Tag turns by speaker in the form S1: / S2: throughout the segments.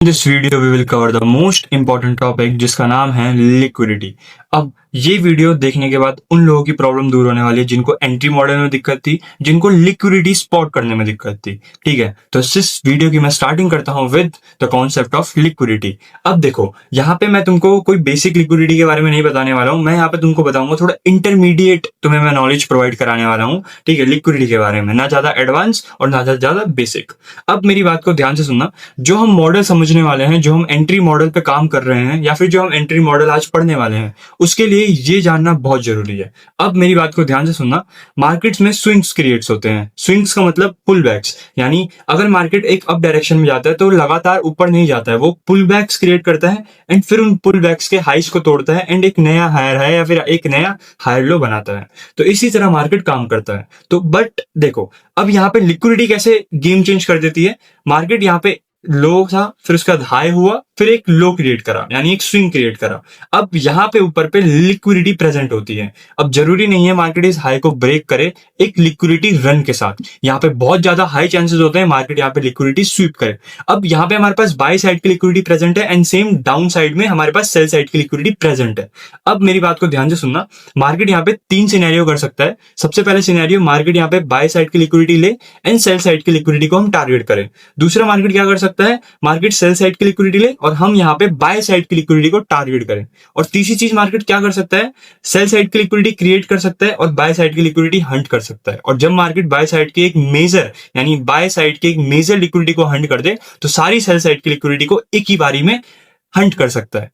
S1: This video we will cover the most important topic जिसका नाम है लिक्विडिटी। अब ये वीडियो देखने के बाद उन लोगों की प्रॉब्लम दूर होने वाली है जिनको एंट्री मॉडल में दिक्कत थी, जिनको लिक्विडिटी स्पॉट करने में दिक्कत थी। ठीक है, तो इस वीडियो की मैं स्टार्टिंग करता हूं with the concept of liquidity. अब देखो, यहाँ पे मैं तुमको कोई बेसिक लिक्विडिटी के बारे में नहीं बताने वाला हूं, मैं यहाँ पे तुमको बताऊंगा थोड़ा इंटरमीडिएट, तुम्हें मैं नॉलेज प्रोवाइड कराने वाला हूँ। ठीक है, लिक्विडिटी के बारे में, ना ज्यादा एडवांस और ना ज्यादा बेसिक। अब मेरी बात को ध्यान से सुनना, जो हम मॉडल समझने वाले हैं, जो हम एंट्री मॉडल पे काम कर रहे हैं, या फिर जो हम एंट्री मॉडल आज पढ़ने वाले हैं, उसके लिए ये जानना बहुत जरूरी है। अब मेरी बात को ध्यान से सुनना, मार्केट्स में स्विंग्स क्रिएट्स होते हैं। स्विंग्स का मतलब पुल बैक्स, यानी अगर मार्केट एक अप डायरेक्शन में जाता है तो लगातार ऊपर नहीं जाता है, वो पुल बैक्स क्रिएट करता है एंड फिर उन पुल बैक्स के हाइस को तोड़ता है एंड एक नया हायर है या फिर एक नया हायर लो बनाता है। तो इसी तरह मार्केट काम करता है। तो बट देखो, अब यहाँ पे लिक्विडिटी कैसे गेम चेंज कर देती है। मार्केट यहाँ पे लो था, फिर उसका हाई हुआ, फिर एक लो क्रिएट करा, यानी एक स्विंग क्रिएट करा। अब यहाँ पे ऊपर पे लिक्विडिटी प्रेजेंट होती है। अब जरूरी नहीं है मार्केट इस हाई को ब्रेक करे एक लिक्विडिटी रन के साथ, यहाँ पे बहुत ज्यादा हाई चांसेस होते हैं मार्केट यहाँ पे लिक्विडिटी स्वीप करे। अब यहाँ पे हमारे पास बाय साइड की लिक्विडिटी प्रेजेंट है एंड सेम डाउन साइड में हमारे पास सेल साइड की लिक्विडिटी प्रेजेंट है। अब मेरी बात को ध्यान से सुनना, मार्केट यहाँ पे तीन सिनेरियो कर सकता है। सबसे पहले सिनेरियो, मार्केट यहाँ पे बाय साइड की लिक्विडिटी ले एंड सेल साइड की लिक्विडिटी को हम टारगेट करें। दूसरा, मार्केट क्या कर सकता है, मार्केट सेल साइड की लिक्विडिटी ले और हम यहाँ पे बाय साइड की लिक्विडिटी को टारगेट करें। और तीसरी चीज, मार्केट क्या कर सकता है, सेल साइड की लिक्विडिटी क्रिएट कर सकता है और बाय साइड की लिक्विडिटी हंट कर सकता है। और जब मार्केट बाय साइड की एक मेजर, यानी बाय साइड की एक मेजर लिक्विडिटी को हंट कर दे, तो सारी सेल साइड की लिक्विडिटी को एक ही बारी में हंट कर सकता है।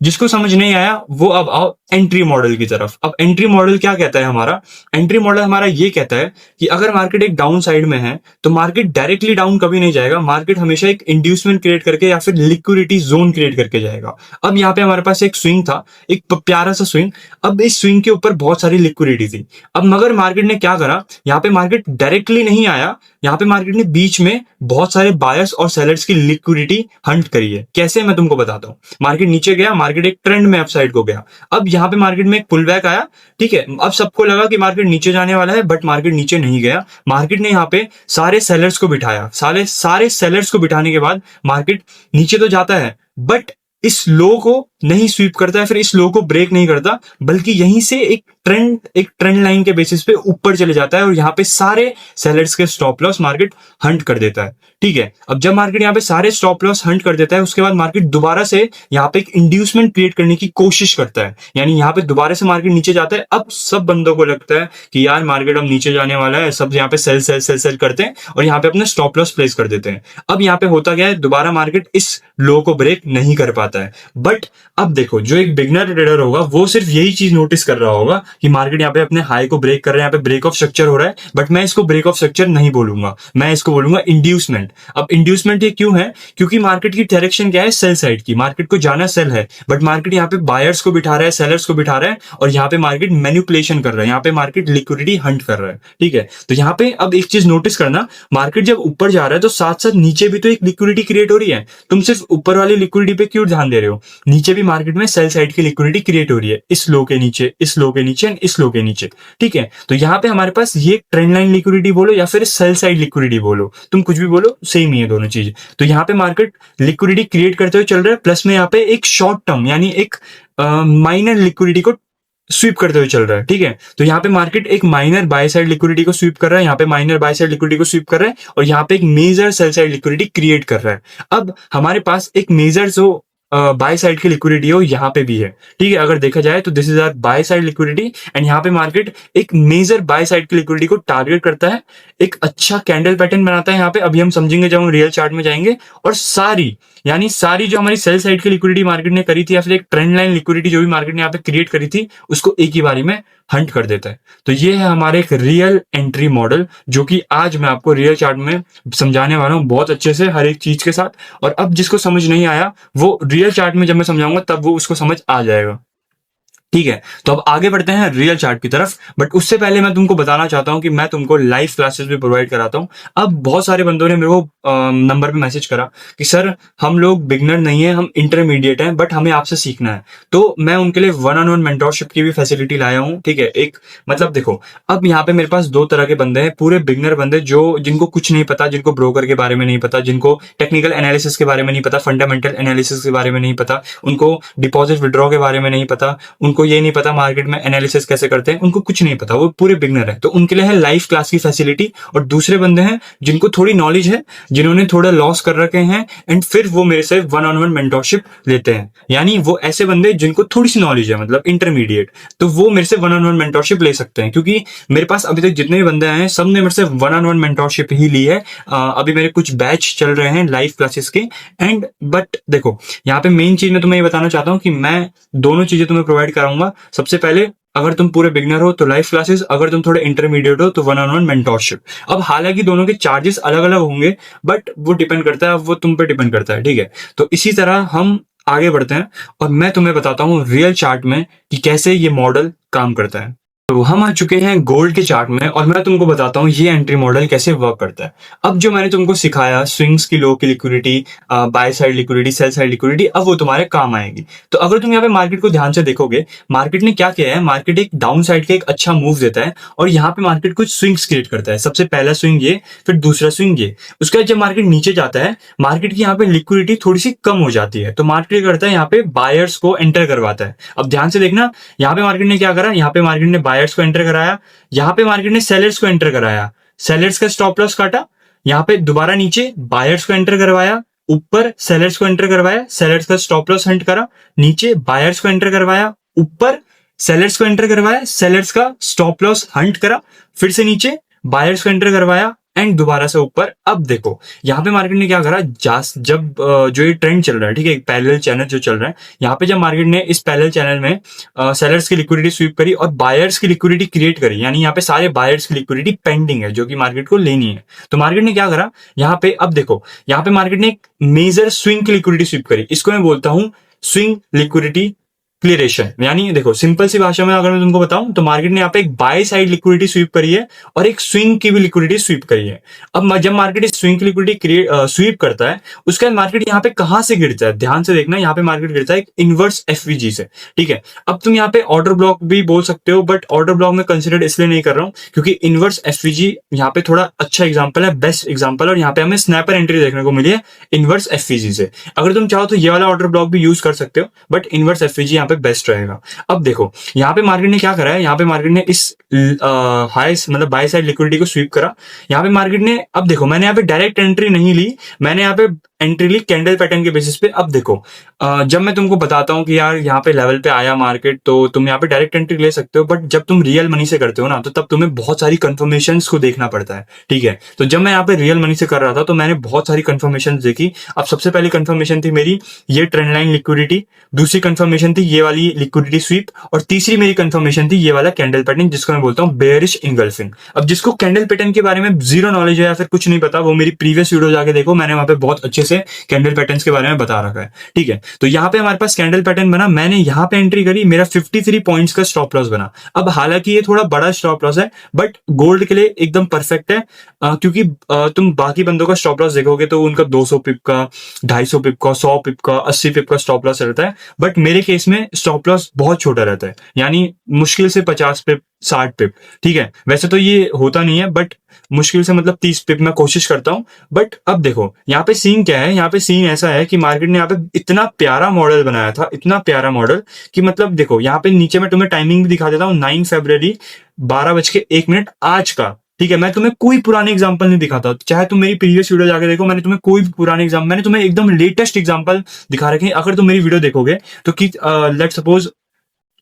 S1: जिसको समझ नहीं आया वो अब आओ एंट्री मॉडल की तरफ। अब एंट्री मॉडल क्या कहता है हमारा, एंट्री मॉडल हमारा ये कहता है कि अगर मार्केट एक डाउन साइड में है तो मार्केट डायरेक्टली डाउन कभी नहीं जाएगा, मार्केट हमेशा एक इंड्यूसमेंट क्रिएट करके या फिर लिक्विडिटी जोन क्रिएट करके जाएगा। अब यहाँ पे हमारे पास एक स्विंग था, एक प्यारा सा स्विंग। अब इस स्विंग के ऊपर बहुत सारी लिक्विडिटी थी। अब मगर मार्केट ने क्या करा, यहाँ पे मार्केट डायरेक्टली नहीं आया, यहाँ पे मार्केट ने बीच में बहुत सारे बायर्स और सेलर्स की लिक्विडिटी हंट करी है। कैसे, मैं तुमको बताता हूँ। मार्केट नीचे गया, मार्केट एक ट्रेंड में अपसाइड को गया। अब यहाँ पे मार्केट में एक पुल बैक आया। ठीक है, अब सबको लगा कि मार्केट नीचे जाने वाला है, बट मार्केट नीचे नहीं गया। मार्केट ने यहाँ पे सारे सेलर्स को बिठाया। सारे सेलर्स को बिठाने के बाद मार्केट नीचे तो जाता है, बट इस लो को नहीं स्वीप करता है, फिर इस लो को ब्रेक नहीं करता, बल्कि यहीं से एक ट्रेंड लाइन के बेसिस पे ऊपर चले जाता है और यहाँ पे सारे सेलर्स के स्टॉप लॉस मार्केट हंट कर देता है। ठीक है, अब जब मार्केट यहाँ पे सारे स्टॉप लॉस हंट कर देता है, उसके बाद मार्केट दोबारा से यहाँ पे एक इंड्यूसमेंट क्रिएट करने की कोशिश करता है, यानी यहाँ पे दोबारा से मार्केट नीचे जाता है। अब सब बंदों को लगता है कि यार मार्केट अब नीचे जाने वाला है, सब यहाँ पे सेल सेल सेल सेल करते हैं और यहाँ पे अपने स्टॉप लॉस प्लेस कर देते हैं। अब यहाँ पे होता क्या है, दोबारा मार्केट इस लो को ब्रेक नहीं कर पाता है। बट अब देखो, जो एक बिगनर ट्रेडर होगा वो सिर्फ यही चीज नोटिस कर रहा होगा कि मार्केट यहाँ पे अपने हाई को ब्रेक कर रहा है, यहाँ पे ब्रेक ऑफ स्ट्रक्चर हो रहा है, बट मैं इसको ब्रेक ऑफ स्ट्रक्चर नहीं बोलूंगा, मैं इसको बोलूंगा इंड्यूसमेंट। अब इंड्यूसमेंट ये क्यों है, क्योंकि मार्केट की डायरेक्शन क्या है, सेल साइड की, मार्केट को जाना सेल है, बट मार्केट यहाँ पे बायर्स को बिठा रहा है, सेलर्स को बिठा रहा है और यहाँ पे मार्केट मैनिपुलेशन कर रहा है, यहाँ पे मार्केट लिक्विडिटी हंट कर रहा है। ठीक है, तो यहाँ पे अब एक चीज नोटिस करना, मार्केट जब ऊपर जा रहा है तो साथ साथ नीचे भी तो एक लिक्विडिटी क्रिएट हो रही है। तुम सिर्फ ऊपर वाली लिक्विडिटी पे क्यों ध्यान दे रहे हो, नीचे भी मार्केट में सेल साइड की लिक्विडिटी क्रिएट हो रही है, इस लो के नीचे, इस लो के नीचे एंड इस लो के नीचे। ठीक है, तो यहाँ पे हमारे पास ये ट्रेंड लाइन लिक्विडिटी बोलो या फिर सेल साइड लिक्विडिटी बोलो, तुम कुछ भी बोलो, सेम ही है दोनों चीज। तो यहाँ पे मार्केट लिक्विडिटी क्रिएट करते हुए चल रहा है, प्लस में यहाँ पे एक शॉर्ट टर्म यानी एक माइनर लिक्विडिटी को स्वीप करते हुए चल रहा है। ठीक है, तो यहाँ पे मार्केट एक माइनर बाय साइड लिक्विडिटी को स्वीप कर रहा है, यहाँ पे माइनर बाय साइड लिक्विडिटी को स्वीप कर रहा है और यहाँ पे एक major sell side liquidity create कर रहा है। अब हमारे पास एक मेजर जो बाय साइड की लिक्विडिटी हो यहाँ पे भी है। ठीक है, अगर देखा जाए तो this is our buy side liquidity and यहाँ पे मार्केट एक मेजर बाय साइड की लिक्विडिटी को टारगेट करता है, एक अच्छा कैंडल पैटर्न बनाता है यहाँ पे, अभी हम समझेंगे जब हम रियल चार्ट में जाएंगे। और सारी जो हमारी सेल साइड की लिक्विडिटी मार्केट ने करी थी या फिर एक ट्रेंड लाइन लिक्विडिटी जो भी मार्केट ने यहाँ पे क्रिएट करी थी, उसको एक ही बारी में हंट कर देता है। तो ये है हमारे एक रियल एंट्री मॉडल, जो कि आज मैं आपको रियल चार्ट में समझाने वाला हूँ बहुत अच्छे से हर एक चीज के साथ। और अब जिसको समझ नहीं आया वो रियल चार्ट में जब मैं समझाऊंगा तब वो उसको समझ आ जाएगा। ठीक है, तो अब आगे बढ़ते हैं रियल चार्ट की तरफ। बट उससे पहले मैं तुमको बताना चाहता हूं कि मैं तुमको लाइव क्लासेस भी प्रोवाइड कराता हूं। अब बहुत सारे बंदों ने मेरे को नंबर पे मैसेज करा कि सर हम लोग बिगनर नहीं है, हम इंटरमीडिएट हैं, बट हमें आपसे सीखना है। तो मैं उनके लिए वन ऑन वन मेंटोरशिप की भी फैसिलिटी लाया हूँ। ठीक है, एक मतलब देखो, अब यहाँ पे मेरे पास दो तरह के बंदे हैं, पूरे बिगनर बंदे जो जिनको कुछ नहीं पता, जिनको ब्रोकर के बारे में नहीं पता, जिनको टेक्निकल एनालिसिस के बारे में नहीं पता, फंडामेंटल एनालिसिस के बारे में नहीं पता, उनको डिपॉजिट विड्रॉ के बारे में नहीं पता, उनको ये नहीं पता मार्केट में एनालिसिस कैसे करते हैं, उनको कुछ नहीं पता, वो पूरे बिगनर है। तो उनके लिए है लाइव क्लास की फैसिलिटी। और दूसरे बंदे हैं जिनको थोड़ी नॉलेज है, जिन्होंने थोड़ा लॉस कर रखे हैं, एंड फिर वो मेरे से वन ऑन वन मेंटोरशिप लेते हैं। यानी वो ऐसे बंदे जिनको थोड़ी सी नॉलेज है, मतलब इंटरमीडिएट, तो वो मेरे से वन ऑन वन मेंटोरशिप ले सकते हैं। क्योंकि मेरे पास अभी तक जितने भी बंदे आए हैं, सब ने मेरे से वन ऑन वन मेंटोरशिप ही ली है। अभी मेरे कुछ बैच चल रहे हैं लाइव क्लासेस के। एंड बट देखो, यहाँ पे मेन चीज मैं तुम्हें ये बताना चाहता हूँ कि मैं दोनों चीजें तुम्हें प्रोवाइड कराऊंगा। सबसे पहले, अगर तुम पूरे बिगनर हो तो लाइव क्लासेस, अगर तुम थोड़े इंटरमीडिएट हो तो वन ऑन वन मेंटोरशिप। अब हालांकि दोनों के चार्जेस अलग अलग होंगे, बट वो डिपेंड करता है, वो तुम पे डिपेंड करता है। ठीक है, तो इसी तरह हम आगे बढ़ते हैं और मैं तुम्हें बताता हूँ रियल चार्ट में कि कैसे ये मॉडल काम करता है। तो हम आ चुके हैं गोल्ड के चार्ट में और मैं तुमको बताता हूँ ये एंट्री मॉडल कैसे वर्क करता है। अब जो मैंने तुमको सिखाया, स्विंग्स की, लो की liquidity, bye side liquidity, cell side liquidity, अब वो तुम्हारे काम आएगी। तो अगर तुम यहाँ पे मार्केट को ध्यान से देखोगे, मार्केट ने क्या किया है, मार्केट एक डाउन साइड का एक अच्छा मूव देता है और यहाँ पे मार्केट कुछ स्विंग्स क्रिएट करता है। सबसे पहला स्विंग ये, फिर दूसरा स्विंग ये। उसके बाद जब मार्केट नीचे जाता है, मार्केट की यहाँ पे लिक्विडिटी थोड़ी सी कम हो जाती है, तो मार्केट करता है यहाँ पे बायर्स को एंटर करवाता है। अब ध्यान से देखना, यहाँ पे मार्केट ने क्या करा, यहाँ पे मार्केट ने बायर्स को एंटर कराया, यहाँ पे मार्केट ने सेलर्स को एंटर कराया, सेलर्स का स्टॉप लॉस काटा, यहाँ पे दोबारा नीचे बायर्स को एंटर करवाया, ऊपर सेलर्स को एंटर करवाया, सेलर्स का स्टॉप लॉस हंट करा, नीचे बायर्स को एंटर करवाया, ऊपर सेलर्स को एंटर करवाया, सेलर्स का स्टॉप लॉस हंट करा, फिर से नीचे बायर्स को एंटर करवाया एंड दोबारा से ऊपर। अब देखो यहाँ पे मार्केट ने क्या करा, जब जो ये ट्रेंड चल रहा है, ठीक है, पैरेलल चैनल जो चल रहा है, यहाँ पे जब मार्केट ने इस पैरेलल चैनल में सेलर्स की लिक्विडिटी स्वीप करी और बायर्स की लिक्विडिटी क्रिएट करी, यानी यहाँ पे सारे बायर्स की लिक्विडिटी पेंडिंग है जो कि मार्केट को लेनी है। तो मार्केट ने क्या करा यहाँ पे, अब देखो यहाँ पे मार्केट ने एक मेजर स्विंग की लिक्विडिटी स्वीप करी, इसको मैं बोलता हूं स्विंग लिक्विडिटी क्लियरेशन। यानी देखो, सिंपल सी भाषा में अगर मैं तुमको बताऊं तो मार्केट ने यहाँ पे एक बाय साइड लिक्विडिटी स्वीप करी है और एक स्विंग की भी लिक्विडिटी स्वीप करी है। अब जब मार्केट इस स्विंग की लिक्विडिटी स्वीप करता है, उसके बाद मार्केट यहाँ पे कहां से गिरता है, ध्यान से देखना, यहाँ पे मार्केट गिरता है एक इनवर्स एफवीजी से। ठीक है, अब तुम यहाँ पे ऑर्डर ब्लॉक भी बोल सकते हो, बट ऑर्डर ब्लॉक में कंसिडर इसलिए नहीं कर रहा हूं क्योंकि इनवर्स एफवीजी यहाँ पे थोड़ा अच्छा एग्जाम्पल है, बेस्ट एग्जाम्पल, और यहाँ पे हमें स्नैपर एंट्री देखने को मिली है इनवर्स एफवीजी से। अगर तुम चाहो तो ये वाला ऑर्डर ब्लॉक भी यूज कर सकते हो, बट इनवर्स एफवीजी यहाँ पे बेस्ट रहेगा। अब देखो यहाँ पे मार्केट ने क्या करा है, यहाँ पे मार्केट ने इस हाई मतलब बाय साइड लिक्विडिटी को स्वीप करा। यहाँ पे मार्केट ने, अब देखो मैंने यहाँ पे डायरेक्ट एंट्री नहीं ली, मैंने यहाँ पे एंट्री ली कैंडल पैटर्न के बेसिस पे। अब देखो जब मैं तुमको बताता हूँ कि यार यहाँ पे लेवल पे आया मार्केट, तो तुम यहाँ पे डायरेक्ट एंट्री ले सकते हो, बट जब तुम रियल मनी से करते हो ना, तो तब तुम्हें बहुत सारी कंफर्मेशंस को देखना पड़ता है। ठीक है, तो जब मैं यहाँ पे रियल मनी से कर रहा था तो मैंने बहुत सारी कंफर्मेशन देखी। अब सबसे पहली कंफर्मेशन थी मेरी ये ट्रेंड लाइन लिक्विडिटी, दूसरी कंफर्मेशन थी ये वाली लिक्विडिटी स्वीप, और तीसरी मेरी कंफर्मेशन थी ये वाला कैंडल पैटर्न जिसको मैं बोलता हूँ बेयरिश इंगल्फिंग। अब जिसको कैंडल पैटर्न के बारे में जीरो नॉलेज है या फिर कुछ नहीं पता, वो मेरी प्रीवियस वीडियो जाके देखो, मैंने वहां पे बहुत अच्छे से कैंडल पैटर्न्स के बारे में बता रखा है। ठीक है, तो यहाँ पे हमारे पास कैंडल पैटर्न बना, मैंने यहाँ पे एंट्री करी, मेरा 53 पॉइंट्स का स्टॉप लॉस बना। अब हालांकि ये थोड़ा बड़ा स्टॉप लॉस है, बट गोल्ड के लिए एकदम परफेक्ट है, क्योंकि तुम बाकी बंदों का स्टॉप लॉस देखोगे तो उनका 200 पिप का, 250 पिप का, 100 पिप का, 80 पिप का स्टॉप लॉस रहता है, बट मेरे केस में स्टॉप लॉस बहुत छोटा रहता है, यानी मुश्किल से 50 पिप, 60 पिप। ठीक है, वैसे तो ये होता नहीं है, बट मुश्किल से मतलब 30 पिप मैं कोशिश करता हूं। बट अब देखो यहाँ पे सीन क्या है, यहाँ पे सीन ऐसा है कि मार्केट ने यहाँ पे इतना प्यारा मॉडल बनाया था, इतना प्यारा मॉडल कि मतलब देखो यहाँ पे नीचे मैं तुम्हें टाइमिंग भी दिखा देता हूँ, 9 फरवरी 12:01 आज का। ठीक है, मैं तुम्हें कोई पुराने एग्जांपल नहीं दिखाता, चाहे तुम मेरी प्रीवियस वीडियो जाके देखो, मैंने तुम्हें कोई भी पुराने एग्जाम्पल, मैंने तुम्हें एकदम लेटेस्ट एग्जांपल दिखा रखे हैं। अगर तुम मेरी वीडियो देखोगे तो कि लेट्स सपोज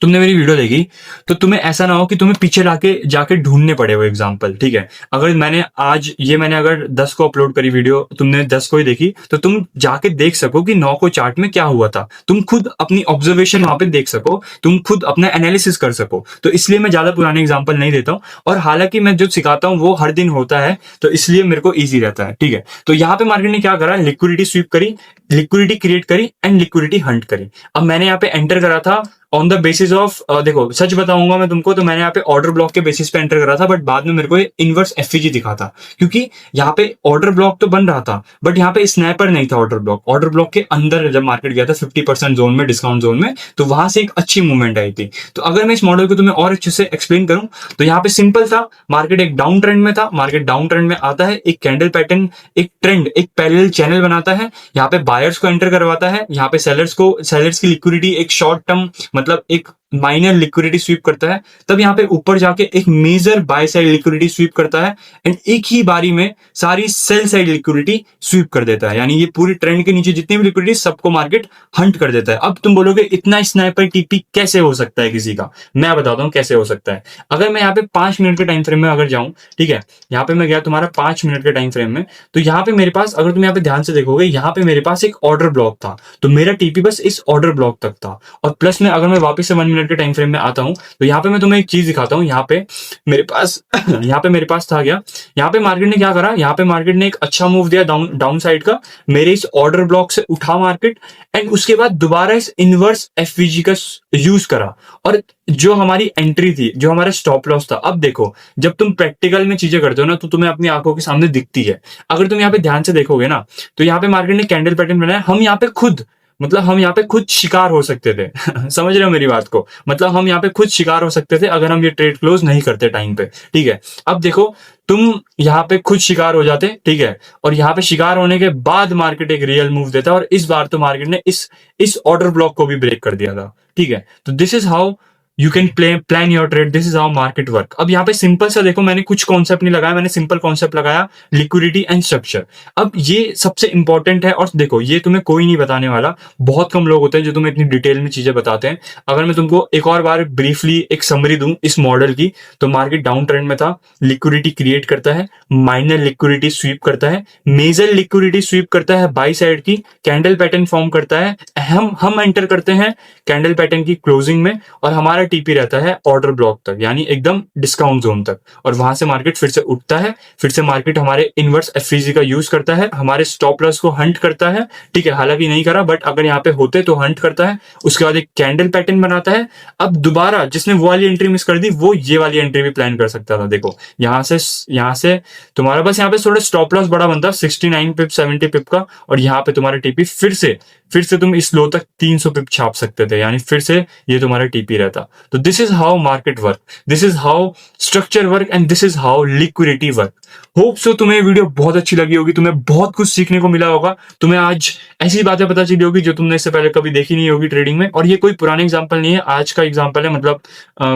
S1: तुमने मेरी वीडियो देखी, तो तुम्हें ऐसा ना हो कि तुम्हें पीछे जाके ढूंढने पड़े वो एग्जाम्पल। ठीक है, अगर मैंने अगर 10 को अपलोड करी वीडियो, तुमने 10 को ही देखी, तो तुम जाके देख सको कि 9 को चार्ट में क्या हुआ था, तुम खुद अपनी ऑब्जर्वेशन वहां पे देख सको, तुम खुद अपना एनालिसिस कर सको। तो इसलिए मैं ज्यादा पुराने एग्जाम्पल नहीं देता हूँ, और हालांकि मैं जो सिखाता हूँ वो हर दिन होता है, तो इसलिए मेरे को ईजी रहता है। ठीक है, तो यहाँ पे मार्केट ने क्या करा, लिक्विडिटी स्वीप करी, लिक्विडिटी क्रिएट करी एंड लिक्विडिटी हंट करी। अब मैंने यहाँ पे एंटर करा था ऑन द बेसिस ऑफ देखो सच बताऊंगा मैं तुमको, तो मैंने यहाँ पे ऑर्डर ब्लॉक के बेसिस पे एंटर करा था, बट बाद में मेरे को ये इनवर्स एफवीजी दिखा था, क्योंकि यहाँ पे ऑर्डर ब्लॉक तो बन रहा था बट यहाँ पे स्नैपर नहीं था। ऑर्डर ब्लॉक के अंदर जब मार्केट गया था 50% जोन में, डिस्काउंट जोन में, तो वहां से एक अच्छी मूवमेंट आई थी। तो अगर मैं इस मॉडल को तुम्हें और अच्छे से एक्सप्लेन करूं तो यहाँ पे सिंपल था, मार्केट एक डाउन ट्रेंड में था, मार्केट डाउन ट्रेंड में आता है, एक कैंडल पैटर्न, एक ट्रेंड, एक पैरेलल चैनल बनाता है, यहाँ पे बायर्स को एंटर करवाता है, यहाँ पे सेलर्स की लिक्विडिटी एक शॉर्ट टर्म मतलब एक माइनर लिक्विडिटी स्वीप करता है, तब यहाँ पे ऊपर जाके एक major buy side liquidity SVEEP करता है, एंड एक ही बारी में सारी सेल साइड लिक्विडिटी स्वीप कर देता है। यानी ये पूरी ट्रेंड के नीचे जितनी भी लिक्विडिटी सबको मार्केट हंट कर देता है। अब तुम बोलोगे इतना स्नाइपर टीपी कैसे हो सकता है किसी का, मैं बताता हूँ कैसे हो सकता है। अगर मैं यहाँ पे 5 मिनट के टाइम फ्रेम में अगर जाऊं, ठीक है, यहाँ पे मैं गया तुम्हारा 5 मिनट के टाइम फ्रेम में, तो यहाँ पे मेरे पास, अगर तुम यहाँ पे ध्यान से देखोगे, यहाँ पे मेरे पास एक ऑर्डर ब्लॉक था, तो मेरा टीपी बस इस ऑर्डर ब्लॉक तक था। और प्लस में अगर मैं वापस से 1 मिनट के टाइम फ्रेम में आता हूं, तो यहाँ पे मैं तुम्हें एक चीज दिखाता हूँ। यहाँ पे मेरे पास यहाँ पे मेरे पास था क्या, यहाँ पे मार्केट ने क्या करा, यहाँ पे मार्केट ने एक अच्छा मूव दिया डाउन साइड का, मेरे इस ऑर्डर ब्लॉक से उठा मार्केट, एंड उसके बाद दोबारा इस इनवर्स एफवीजी का यूज करा, और जो हमारी एंट्री थी, जो हमारा स्टॉप लॉस था। अब देखो, जब तुम प्रैक्टिकल में चीजें करते हो ना, तो तुम्हें अपनी आंखों के सामने दिखती है। अगर तुम यहाँ पे ध्यान से देखोगे ना, तो यहाँ पे मार्केट ने कैंडल पैटर्न बनाया, हम यहाँ पे खुद, मतलब हम यहाँ पे खुद शिकार हो सकते थे समझ रहे हो मेरी बात को, मतलब हम यहाँ पे खुद शिकार हो सकते थे अगर हम ये ट्रेड क्लोज नहीं करते टाइम पे, ठीक है। अब देखो, तुम यहाँ पे खुद शिकार हो जाते, ठीक है, और यहाँ पे शिकार होने के बाद मार्केट एक रियल मूव देता है, और इस बार तो मार्केट ने इस ऑर्डर ब्लॉक को भी ब्रेक कर दिया था, ठीक है। तो this is how you can plan your trade, this is how market work. अब यहाँ पे सिंपल सा देखो, मैंने कुछ कॉन्सेप्ट नहीं लगाया, मैंने सिंपल कॉन्सेप्ट लगाया, लिक्विडिटी एंड स्ट्रक्चर। अब ये सबसे इंपॉर्टेंट है, और देखो ये तुम्हें कोई नहीं बताने वाला, बहुत कम लोग होते हैं जो तुम्हें इतनी डिटेल में चीजें बताते हैं। अगर मैं तुमको एक और बार ब्रीफली एक समरी दूं इस मॉडल की, तो मार्केट डाउन ट्रेंड में था, लिक्विडिटी क्रिएट करता है, माइनर लिक्विडिटी स्वीप करता है, मेजर लिक्विडिटी स्वीप करता है बाई साइड की, कैंडल पैटर्न फॉर्म करता है, हम एंटर करते हैं कैंडल पैटर्न की क्लोजिंग में, और हमारा टीपी रहता है ऑर्डर ब्लॉक तक, यानी एकदम डिस्काउंट जोन तक, और वहां से मार्केट फिर से उठता है, फिर से मार्केट हमारे इनवर्स एफवीजी का यूज करता है, हमारे स्टॉप लॉस को हंट करता है, ठीक है, हालांकि नहीं करा बट अगर यहाँ पे होते तो हंट करता है, उसके बाद एक कैंडल पैटर्न बनाता है। अब दोबारा जिसने वो वाली एंट्री मिस कर दी, वो ये वाली एंट्री भी प्लान कर सकता था। देखो यहाँ से तुम्हारा बस यहाँ पे थोड़ा स्टॉप लॉस बड़ा बनता 69 पिप 70 पिप का, और यहाँ पे तुम्हारा टीपी फिर से तुम इस लो तक 300 पिप छाप सकते थे, यानी फिर से ये तुम्हारा टीपी रहता। तो this is how market work, this is how structure work, and this is how liquidity work. Hope so तुम्हें वीडियो बहुत अच्छी लगी होगी, तुम्हें बहुत कुछ सीखने को मिला होगा, तुम्हें आज ऐसी बातें पता चली होगी जो तुमने इससे पहले कभी देखी नहीं होगी ट्रेडिंग में। और ये कोई पुराने एग्जाम्पल नहीं है, आज का एग्जाम्पल है, मतलब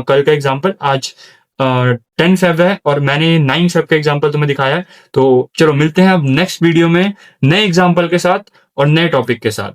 S1: कल का एग्जाम्पल। आज 10 फेब है और मैंने 9 फेब का एग्जाम्पल तुम्हें दिखाया है। तो चलो मिलते हैं अब नेक्स्ट वीडियो में नए एग्जाम्पल के साथ और नए टॉपिक के साथ।